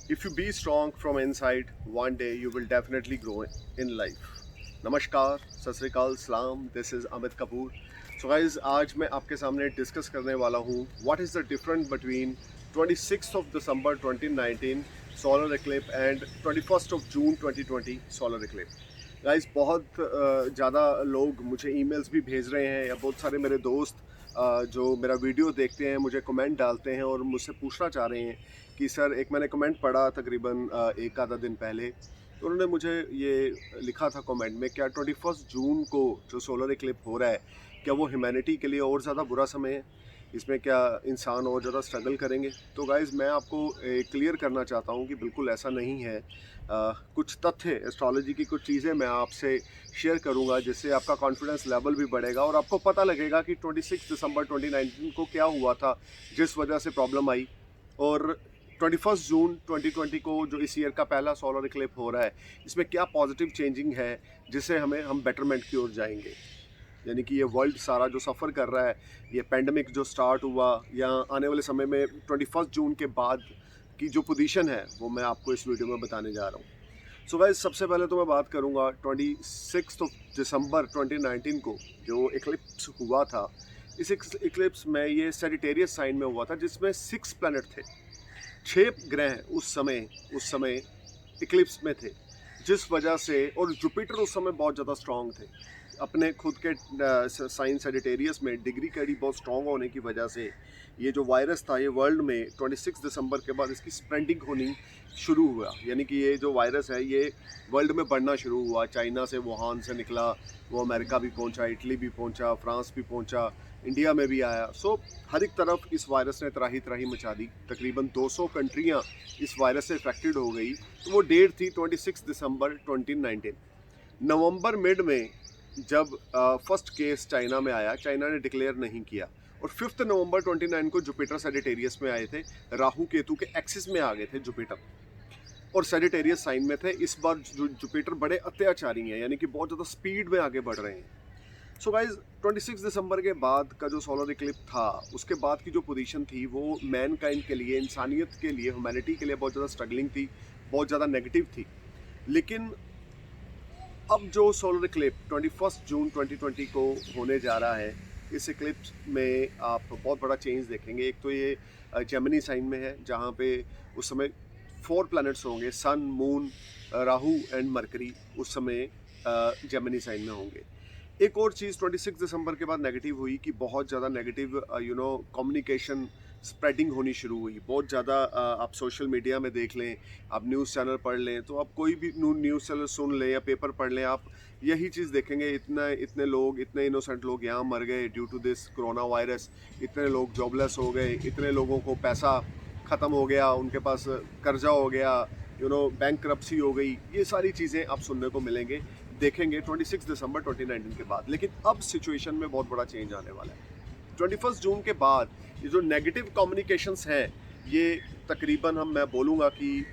If you be strong from inside, one day you will definitely grow in life. नमस्कार, सत श्री अकाल, सलाम, this is Amit Kapoor. So guys, आज मैं आपके सामने डिस्कस करने वाला हूँ what is the difference between 26th of December 2019 solar eclipse and 21st of June 2020 solar eclipse. Guys, बहुत ज़्यादा लोग मुझे ईमेल्स भी भेज रहे हैं, या बहुत सारे मेरे दोस्त जो मेरा वीडियो देखते हैं मुझे कमेंट डालते हैं और मुझसे पूछना चाह रहे हैं कि सर, एक मैंने कमेंट पढ़ा तकरीबन एक आधा दिन पहले, तो उन्होंने मुझे ये लिखा था कमेंट में, क्या 21 जून को जो सोलर इक्लिप हो रहा है, क्या वो ह्यूमैनिटी के लिए और ज़्यादा बुरा समय है? इसमें क्या इंसान और ज़्यादा स्ट्रगल करेंगे? तो गाइज़, मैं आपको क्लियर करना चाहता हूँ कि बिल्कुल ऐसा नहीं है. कुछ तथ्य, एस्ट्रोलॉजी की कुछ चीज़ें मैं आपसे शेयर करूंगा जिससे आपका कॉन्फिडेंस लेवल भी बढ़ेगा और आपको पता लगेगा कि 26 दिसंबर 2019 को क्या हुआ था जिस वजह से प्रॉब्लम आई, और 21 जून 2020 को जो इस ईयर का पहला सोलर इक्लिप हो रहा है, इसमें क्या पॉजिटिव चेंजिंग है जिससे हम बेटरमेंट की ओर जाएंगे. यानी कि ये वर्ल्ड सारा जो सफ़र कर रहा है, ये पेंडेमिक जो स्टार्ट हुआ, या आने वाले समय में 21 जून के बाद की जो पोजीशन है, वो मैं आपको इस वीडियो में बताने जा रहा हूँ. सो गाइस, सबसे पहले तो मैं बात करूँगा 26 दिसंबर 2019 को जो इक्लिप्स हुआ था. इस इक्लिप्स में ये सेजिटेरियस साइन में हुआ था जिसमें 6 प्लैनेट थे, 6 ग्रह उस समय इक्लिप्स में थे, जिस वजह से, और जुपिटर उस समय बहुत ज़्यादा स्ट्रॉन्ग थे. अपने खुद के साइन सेजिटेरियस में डिग्री कैडी बहुत स्ट्रॉन्ग होने की वजह से ये जो वायरस था, ये वर्ल्ड में 26 दिसंबर के बाद इसकी स्प्रेडिंग होनी शुरू हुआ. यानी कि ये जो वायरस है, ये वर्ल्ड में बढ़ना शुरू हुआ. चाइना से, वुहान से निकला, वो अमेरिका भी पहुंचा, इटली भी पहुंचा, फ्रांस भी पहुंचा, इंडिया में भी आया. सो हर एक तरफ इस वायरस ने त्राही त्राही मचा दी. तकरीबन 200 कंट्रियाँ इस वायरस से इफेक्टेड हो गई. तो वो डेट थी 26 दिसंबर 2019. नवंबर मिड में जब फर्स्ट केस चाइना में आया, चाइना ने डिक्लेयर नहीं किया, और 5 नवंबर 29 को जुपिटर सेजिटेरियस में आए थे. राहु केतु के एक्सिस में आ गए थे जुपिटर, और सेजिटेरियस साइन में थे. इस बार जुपिटर बड़े अत्याचारी हैं, यानी कि बहुत ज़्यादा स्पीड में आगे बढ़ रहे हैं. सो गाइज, 26 दिसंबर के बाद का जो सोलर इक्लिप था, उसके बाद की जो पोजीशन थी, वो मैन काइंड के लिए, इंसानियत के लिए, ह्यूमैनिटी के लिए बहुत ज़्यादा स्ट्रगलिंग थी, बहुत ज़्यादा नेगेटिव थी. लेकिन अब जो सोलर इक्लिप 21 जून 2020 को होने जा रहा है, इस इक्लिप्स में आप बहुत बड़ा चेंज देखेंगे. एक तो ये जेमिनी साइन में है, जहाँ पे उस समय 4 प्लैनेट्स होंगे, सन, मून, राहु एंड मरकरी उस समय जेमिनी साइन में होंगे. एक और चीज़ 26 दिसंबर के बाद नेगेटिव हुई कि बहुत ज़्यादा नेगेटिव कम्युनिकेशन स्प्रेडिंग होनी शुरू हुई. बहुत ज़्यादा आप सोशल मीडिया में देख लें, आप न्यूज़ चैनल पढ़ लें, तो आप कोई भी न्यूज़ चैनल सुन लें या पेपर पढ़ लें, आप यही चीज़ देखेंगे, इतने लोग, इतने इनोसेंट लोग यहाँ मर गए due to this corona virus, इतने लोग जॉबलेस हो गए, इतने लोगों को पैसा ख़त्म हो गया, उनके पास कर्जा हो गया, बैंकरप्सी हो गई. ये सारी चीज़ें आप सुनने को मिलेंगे, देखेंगे 26 दिसंबर 2019 के बाद. लेकिन अब सिचुएशन में बहुत बड़ा चेंज आने वाला है. 21 जून के बाद ये जो नेगेटिव कम्युनिकेशंस हैं, ये तकरीबन मैं बोलूँगा कि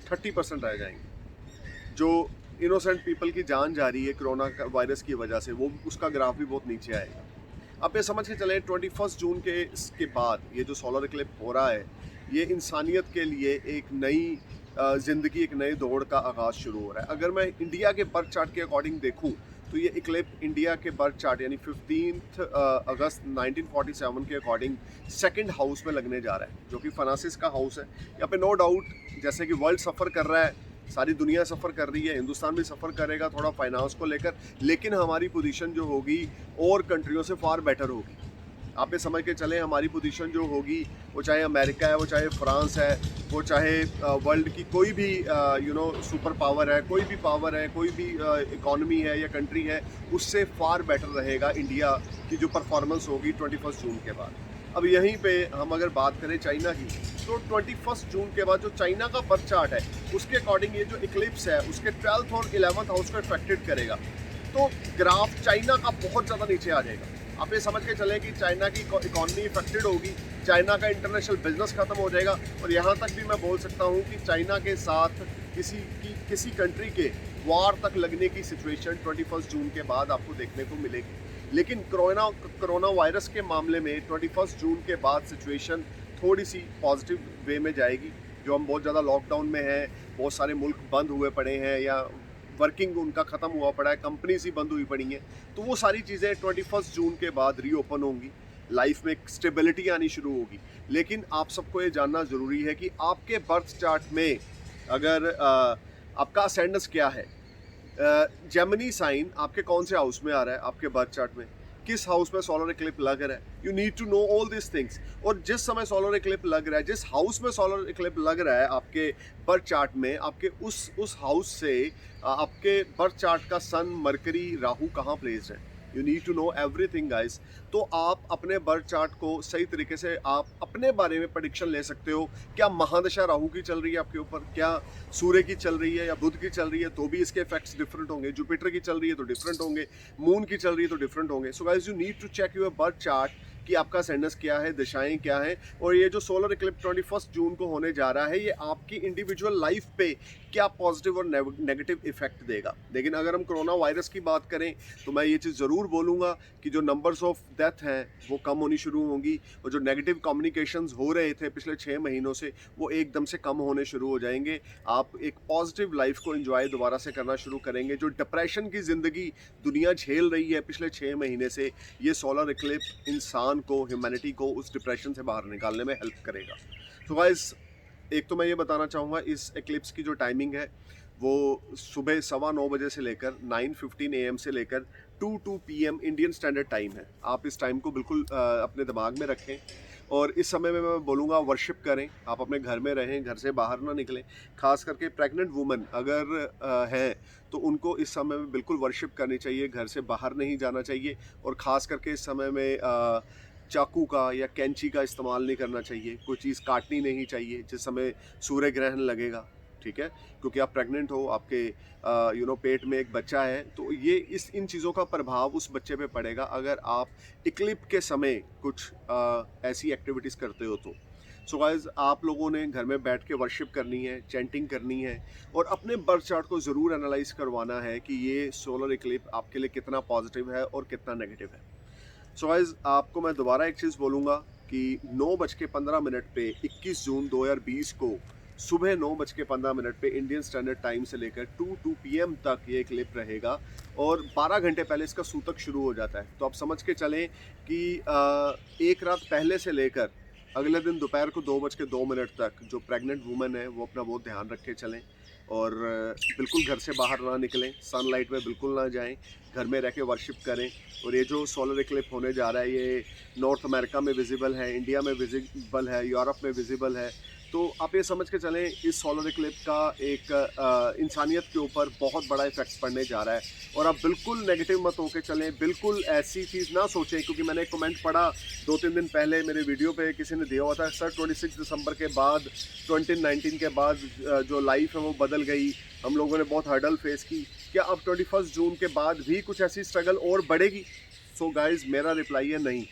30% रह जाएंगे. जो इनोसेंट पीपल की जान जा रही है कोरोना वायरस की वजह से, वो उसका ग्राफ भी बहुत नीचे आएगा. आप ये समझ के चलें, 21 जून के इसके बाद ये जो सोलर इक्लिप हो रहा है, ये इंसानियत के लिए एक नई ज़िंदगी, एक नए दौड़ का आगाज़ शुरू हो रहा है. अगर मैं इंडिया के बर्थ चार्ट के अकॉर्डिंग देखूं, तो ये इक्लिप इंडिया के बर्थ चार्ट यानी 15 अगस्त 1947 के अकॉर्डिंग सेकंड हाउस में लगने जा रहा है, जो कि फनासिस का हाउस है. यहाँ पे नो डाउट, जैसे कि वर्ल्ड सफ़र कर रहा है, सारी दुनिया सफ़र कर रही है, हिंदुस्तान भी सफ़र करेगा थोड़ा फाइनेंस को लेकर, लेकिन हमारी पोजीशन जो होगी और कंट्रियों से फार बेटर होगी. आप ये समझ के चलें, हमारी पोजीशन जो होगी, वो चाहे अमेरिका है, वो चाहे फ्रांस है, वो चाहे वर्ल्ड की कोई भी सुपर पावर है, कोई भी पावर है, कोई भी इकॉनमी है या कंट्री है, उससे फार बेटर रहेगा इंडिया की जो परफॉर्मेंस होगी 21 जून के बाद. अब यहीं पे हम अगर बात करें चाइना की, तो 21 जून के बाद जो चाइना का बर्थ चार्ट है, उसके अकॉर्डिंग ये जो इक्लिप्स है, उसके 12th और 11th हाउस को इफेक्टेड करेगा. तो ग्राफ चाइना का बहुत ज़्यादा नीचे आ जाएगा. आप ये समझ के चलें कि चाइना की इकॉनमी इफेक्टेड होगी, चाइना का इंटरनेशनल बिजनेस खत्म हो जाएगा, और यहाँ तक भी मैं बोल सकता हूँ कि चाइना के साथ किसी कंट्री के वार तक लगने की सिचुएशन 21 जून के बाद आपको देखने को मिलेगी. लेकिन कोरोना वायरस के मामले में 21 जून के बाद सिचुएशन थोड़ी सी पॉजिटिव वे में जाएगी, जो हम बहुत ज़्यादा लॉकडाउन में हैं, बहुत सारे मुल्क बंद हुए पड़े हैं या वर्किंग उनका ख़त्म हुआ पड़ा है, कंपनीज ही बंद हुई पड़ी हैं, तो वो सारी चीज़ें 21 जून के बाद रीओपन होंगी, लाइफ में एक स्टेबिलिटी आनी शुरू होगी। लेकिन आप सबको ये जानना ज़रूरी है कि आपके बर्थ चार्ट में अगर आपका असेंडेंस क्या है, जेमिनी साइन आपके कौन से हाउस में आ रहा है, आपके बर्थ चार्ट में किस हाउस में सोलर इक्लिप्स लग रहा है, you need to know all this things. और जिस समय सोलर इक्लिप्स लग रहा है, जिस हाउस में सोलर इक्लिप्स लग रहा है आपके बर्थ चार्ट में, आपके उस हाउस से आपके बर्थ चार्ट का सन, मरकरी, राहु कहाँ प्लेस्ड है, you need to know everything guys. तो आप अपने बर्थ चार्ट को सही तरीके से आप अपने बारे में प्रेडिक्शन ले सकते हो। क्या महादशा राहु की चल रही है आपके ऊपर, क्या सूर्य की चल रही है या बुध की चल रही है, तो भी इसके इफेक्ट्स डिफरेंट होंगे। जुपिटर की चल रही है तो डिफरेंट होंगे, मून की चल रही है तो डिफरेंट होंगे। So guys, you need to check your birth chart कि आपका असेंडेंस क्या है, दिशाएं क्या हैं। और ये जो सोलर इक्लिप्स 21 जून को होने जा रहा है, ये आपकी इंडिविजुअल लाइफ पे क्या पॉजिटिव और नेगेटिव इफेक्ट देगा। लेकिन अगर हम कोरोना वायरस की बात करें तो मैं ये चीज़ ज़रूर बोलूँगा कि जो नंबर्स ऑफ डेथ हैं वो कम होनी शुरू होंगी, और जो नेगेटिव कम्युनिकेशंस हो रहे थे पिछले 6 महीनों से, वो एकदम से कम होने शुरू हो जाएंगे। आप एक पॉजिटिव लाइफ को एंजॉय दोबारा से करना शुरू करेंगे। जो डिप्रेशन की ज़िंदगी दुनिया झेल रही है पिछले 6 महीने से, ये सोलर इक्लिप्स इंसान को, ह्यूमैनिटी को उस डिप्रेशन से बाहर निकालने में हेल्प करेगा। तो गाइस, एक तो मैं ये बताना चाहूँगा, इस एक्लिप्स की जो टाइमिंग है वो सुबह 9:15 बजे से लेकर 9:15 AM से लेकर 2 PM इंडियन स्टैंडर्ड टाइम है। आप इस टाइम को बिल्कुल अपने दिमाग में रखें। और इस समय में मैं बोलूँगा वर्शिप करें, आप अपने घर में रहें, घर से बाहर ना निकलें। खास करके प्रेग्नेंट वुमेन अगर हैं तो उनको इस समय में बिल्कुल वर्शिप करनी चाहिए, घर से बाहर नहीं जाना चाहिए। और ख़ास करके इस समय में चाकू का या कैंची का इस्तेमाल नहीं करना चाहिए, कोई चीज़ काटनी नहीं चाहिए जिस समय सूर्य ग्रहण लगेगा, ठीक है। क्योंकि आप प्रेग्नेंट हो, आपके पेट में एक बच्चा है, तो ये इन चीज़ों का प्रभाव उस बच्चे पे पड़ेगा अगर आप इक्लिप के समय कुछ ऐसी एक्टिविटीज़ करते हो तो। सो गाइस, आप लोगों ने घर में बैठ के वर्शिप करनी है, चैंटिंग करनी है, और अपने बर्थ चार्ट को ज़रूर एनालाइज करवाना है कि ये सोलर इक्लिप आपके लिए कितना पॉजिटिव है और कितना नेगेटिव है। सो गाइस, आपको मैं दोबारा एक चीज़ बोलूँगा कि 9:15 पे 21 जून 2020 को सुबह 9:15 पे इंडियन स्टैंडर्ड टाइम से लेकर 2 PM तक ये क्लिप रहेगा, और 12 घंटे पहले इसका सूतक शुरू हो जाता है। तो आप समझ के चलें कि एक रात पहले से लेकर अगले दिन दोपहर को 2:02 तक जो प्रेग्नेंट वुमेन है वो अपना बहुत ध्यान रख के चलें, और बिल्कुल घर से बाहर ना निकलें, सनलाइट में बिल्कुल ना जाएं, घर में रह के वर्शिप करें। और ये जो सोलर इक्लिप होने जा रहा है, ये नॉर्थ अमेरिका में विजिबल है, इंडिया में विजिबल है, यूरोप में विजिबल है। तो आप ये समझ के चलें, इस सोलर इक्लिप का एक इंसानियत के ऊपर बहुत बड़ा इफेक्ट पड़ने जा रहा है। और आप बिल्कुल नेगेटिव मत होके चलें, बिल्कुल ऐसी चीज़ ना सोचें। क्योंकि मैंने एक कमेंट पढ़ा 2-3 दिन पहले मेरे वीडियो पे, किसी ने दिया हुआ था, सर 26 दिसंबर के बाद, 2019 के बाद जो लाइफ है वो बदल गई, हम लोगों ने बहुत हर्डल फेस की, क्या अब 21 जून के बाद भी कुछ ऐसी स्ट्रगल और बढ़ेगी? सो गाइज, मेरा रिप्लाई है नहीं।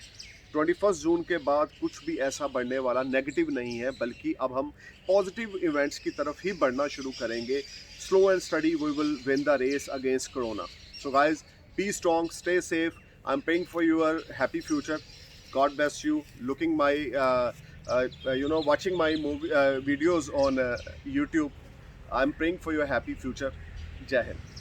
21 जून के बाद कुछ भी ऐसा बढ़ने वाला नेगेटिव नहीं है, बल्कि अब हम पॉजिटिव इवेंट्स की तरफ ही बढ़ना शुरू करेंगे। Slow and steady we will win the race against corona. So guys, be strong, stay safe, I am praying for your happy future, God bless you, looking my watching my videos on YouTube. I'm praying for your happy future. Jai Hind.